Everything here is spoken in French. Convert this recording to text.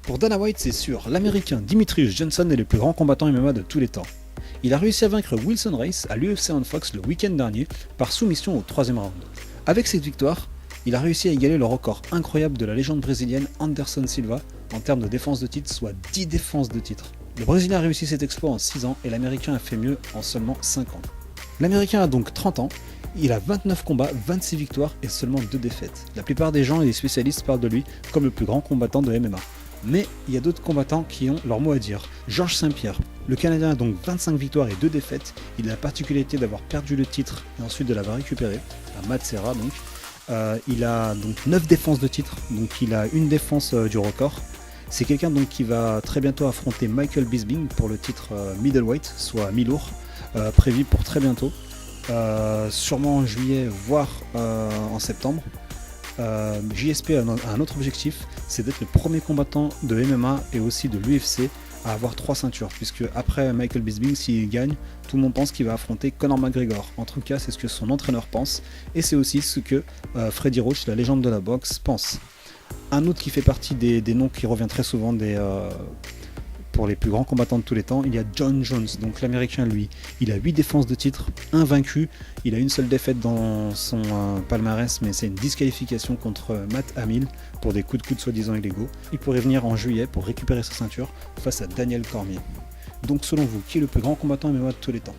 Pour Dana White, c'est sûr, l'américain Demetrius Johnson est le plus grand combattant MMA de tous les temps. Il a réussi à vaincre Wilson Reis à l'UFC on Fox le week-end dernier par soumission au 3e round. Avec cette victoire, il a réussi à égaler le record incroyable de la légende brésilienne Anderson Silva en termes de défense de titre, soit 10 défenses de titre. Le Brésilien a réussi cet exploit en 6 ans et l'Américain a fait mieux en seulement 5 ans. L'Américain a donc 30 ans, il a 29 combats, 26 victoires et seulement 2 défaites. La plupart des gens et des spécialistes parlent de lui comme le plus grand combattant de MMA. Mais il y a d'autres combattants qui ont leur mot à dire. Georges Saint-Pierre, le Canadien a donc 25 victoires et 2 défaites. Il a la particularité d'avoir perdu le titre et ensuite de l'avoir récupéré, à Matt Serra donc. Il a donc 9 défenses de titre, donc il a une défense du record. C'est quelqu'un donc qui va très bientôt affronter Michael Bisping pour le titre middleweight, soit mi-lourd, prévu pour très bientôt. Sûrement en juillet, voire en septembre. JSP a un autre objectif, c'est d'être le premier combattant de MMA et aussi de l'UFC à avoir 3 ceintures, puisque après Michael Bisping, s'il gagne, tout le monde pense qu'il va affronter Conor McGregor. En tout cas, c'est ce que son entraîneur pense, et c'est aussi ce que Freddie Roach, la légende de la boxe, pense. Un autre qui fait partie des noms qui revient très souvent pour les plus grands combattants de tous les temps, il y a John Jones, donc l'américain lui, il a 8 défenses de titre, invaincu, il a une seule défaite dans son palmarès, mais c'est une disqualification contre Matt Hamill pour des coups de coude soi-disant illégaux. Il pourrait venir en juillet pour récupérer sa ceinture face à Daniel Cormier. Donc selon vous, qui est le plus grand combattant MMA de tous les temps ?